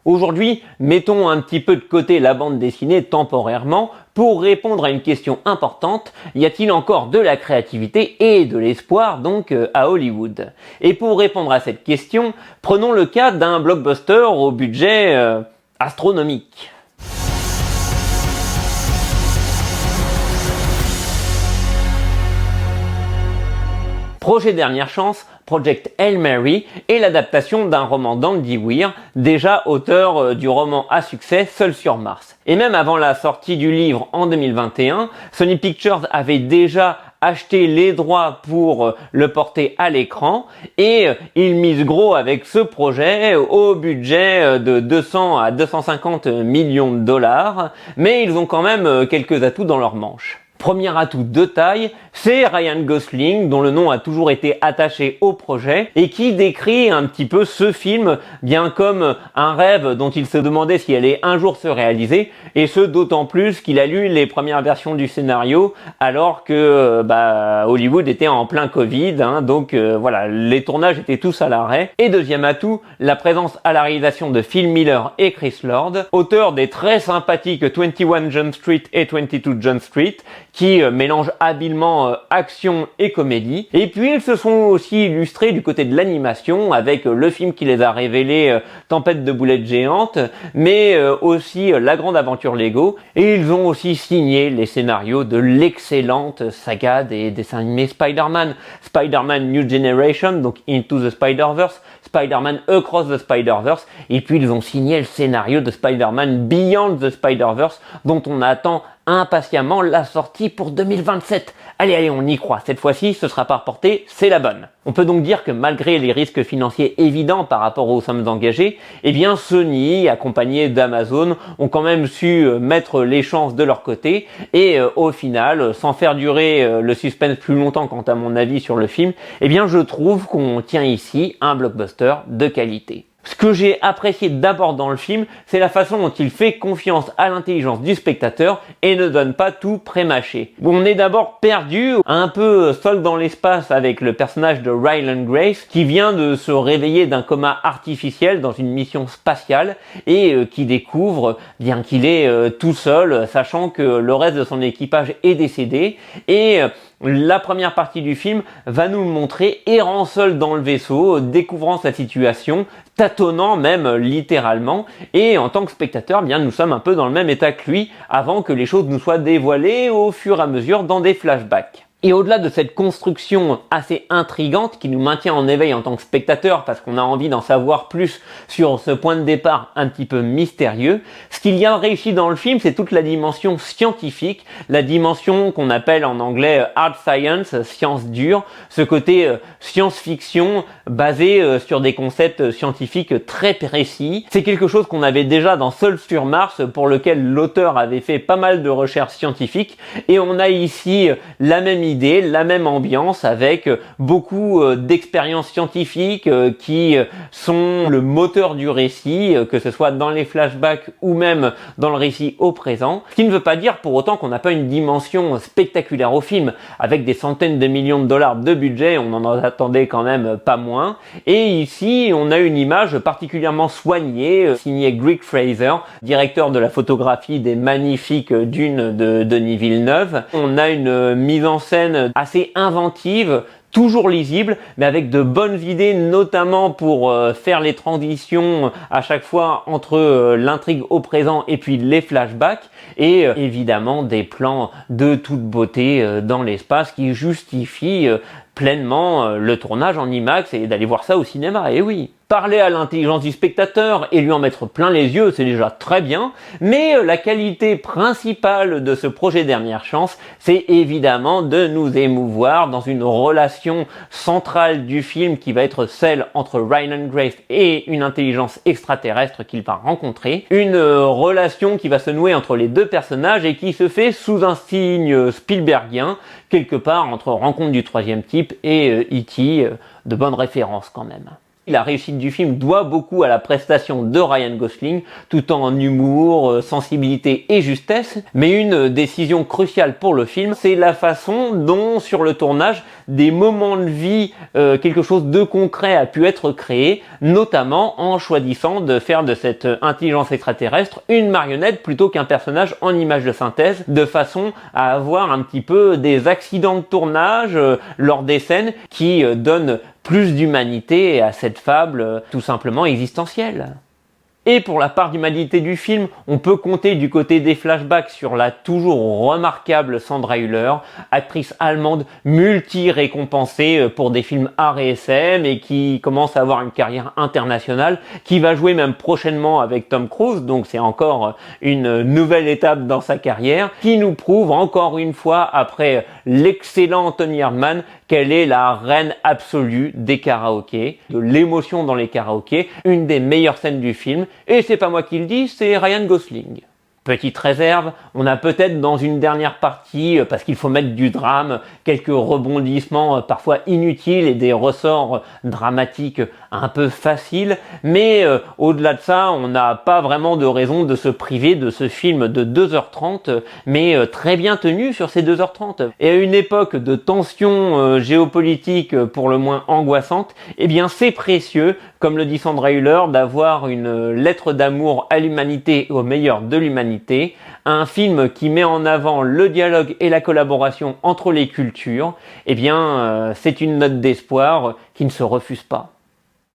Aujourd'hui, mettons un petit peu de côté la bande dessinée temporairement pour répondre à une question importante, y a-t-il encore de la créativité et de l'espoir donc à Hollywood? Et pour répondre à cette question, prenons le cas d'un blockbuster au budget astronomique. Projet Dernière Chance, Project Hail Mary est l'adaptation d'un roman d'Andy Weir, déjà auteur du roman à succès Seul sur Mars. Et même avant la sortie du livre en 2021, Sony Pictures avait déjà acheté les droits pour le porter à l'écran et ils misent gros avec ce projet au budget de 200 à 250 millions de dollars, mais ils ont quand même quelques atouts dans leur manche. Premier atout de taille, c'est Ryan Gosling, dont le nom a toujours été attaché au projet et qui décrit un petit peu ce film bien comme un rêve dont il se demandait s'il allait un jour se réaliser, et ce d'autant plus qu'il a lu les premières versions du scénario alors que Hollywood était en plein Covid, donc voilà, les tournages étaient tous à l'arrêt. Et deuxième atout, la présence à la réalisation de Phil Miller et Chris Lord, auteurs des très sympathiques 21 Jump Street et 22 Jump Street, qui mélangent habilement action et comédie. Et puis ils se sont aussi illustrés du côté de l'animation avec le film qui les a révélés, Tempête de boulettes géantes, mais aussi La Grande Aventure Lego. Et ils ont aussi signé les scénarios de l'excellente saga des dessins animés Spider-Man, Spider-Man New Generation, donc Into the Spider-Verse, Spider-Man Across the Spider-Verse, et puis ils ont signé le scénario de Spider-Man Beyond the Spider-Verse, dont on attend impatiemment la sortie pour 2027. Allez, on y croit. Cette fois-ci, ce sera pas reporté, c'est la bonne. On peut donc dire que malgré les risques financiers évidents par rapport aux sommes engagées, eh bien Sony, accompagné d'Amazon, ont quand même su mettre les chances de leur côté et au final, sans faire durer le suspense plus longtemps quant à mon avis sur le film, eh bien je trouve qu'on tient ici un blockbuster de qualité. Ce que j'ai apprécié d'abord dans le film, c'est la façon dont il fait confiance à l'intelligence du spectateur et ne donne pas tout prémâché. On est d'abord perdu, un peu seul dans l'espace avec le personnage de Ryland Grace qui vient de se réveiller d'un coma artificiel dans une mission spatiale et qui découvre bien qu'il est tout seul, sachant que le reste de son équipage est décédé. Et la première partie du film va nous le montrer errant seul dans le vaisseau, découvrant sa situation, tâtonnant même littéralement, et en tant que spectateur, bien nous sommes un peu dans le même état que lui avant que les choses nous soient dévoilées au fur et à mesure dans des flashbacks. Et au-delà de cette construction assez intrigante qui nous maintient en éveil en tant que spectateur parce qu'on a envie d'en savoir plus sur ce point de départ un petit peu mystérieux, ce qu'il y a réussi dans le film, c'est toute la dimension scientifique, la dimension qu'on appelle en anglais hard science, science dure, ce côté science-fiction basé sur des concepts scientifiques très précis. C'est quelque chose qu'on avait déjà dans Seul sur Mars, pour lequel l'auteur avait fait pas mal de recherches scientifiques, et on a ici la même idée, la même ambiance avec beaucoup d'expériences scientifiques qui sont le moteur du récit, que ce soit dans les flashbacks ou même dans le récit au présent. Ce qui ne veut pas dire pour autant qu'on n'a pas une dimension spectaculaire au film. Avec des centaines de millions de dollars de budget, on en attendait quand même pas moins. Et ici, on a une image particulièrement soignée, signée Greig Fraser, directeur de la photographie des magnifiques dunes de Denis Villeneuve. On a une mise en scène assez inventive, toujours lisible, mais avec de bonnes idées, notamment pour faire les transitions à chaque fois entre l'intrigue au présent et puis les flashbacks, et évidemment des plans de toute beauté dans l'espace qui justifient pleinement le tournage en IMAX et d'aller voir ça au cinéma. Et oui, parler à l'intelligence du spectateur et lui en mettre plein les yeux, c'est déjà très bien, mais la qualité principale de ce projet Dernière Chance, c'est évidemment de nous émouvoir dans une relation centrale du film qui va être celle entre Ryland Grace et une intelligence extraterrestre qu'il va rencontrer, une relation qui va se nouer entre les deux personnages et qui se fait sous un signe Spielbergien, quelque part entre Rencontre du troisième type et E.T., de bonnes références quand même. La réussite du film doit beaucoup à la prestation de Ryan Gosling, tout en humour, sensibilité et justesse. Mais une décision cruciale pour le film, c'est la façon dont, sur le tournage, des moments de vie, quelque chose de concret a pu être créé, notamment en choisissant de faire de cette intelligence extraterrestre une marionnette plutôt qu'un personnage en image de synthèse, de façon à avoir un petit peu des accidents de tournage lors des scènes qui donnent plus d'humanité à cette fable tout simplement existentielle. Et pour la part d'humanité du film, on peut compter du côté des flashbacks sur la toujours remarquable Sandra Hüller, actrice allemande multi-récompensée pour des films art et SM et qui commence à avoir une carrière internationale, qui va jouer même prochainement avec Tom Cruise, donc c'est encore une nouvelle étape dans sa carrière, qui nous prouve encore une fois, après l'excellent Tony Erdmann, qu'elle est la reine absolue des karaokés, de l'émotion dans les karaokés, une des meilleures scènes du film. Et c'est pas moi qui le dis, c'est Ryan Gosling. Petite réserve, on a peut-être dans une dernière partie, parce qu'il faut mettre du drame, quelques rebondissements parfois inutiles et des ressorts dramatiques un peu faciles, mais au-delà de ça, on n'a pas vraiment de raison de se priver de ce film de 2h30, mais très bien tenu sur ces 2h30. Et à une époque de tensions géopolitiques pour le moins angoissantes, eh bien c'est précieux, comme le dit Sandra Hüller, d'avoir une lettre d'amour à l'humanité et au meilleur de l'humanité, un film qui met en avant le dialogue et la collaboration entre les cultures, eh bien c'est une note d'espoir qui ne se refuse pas.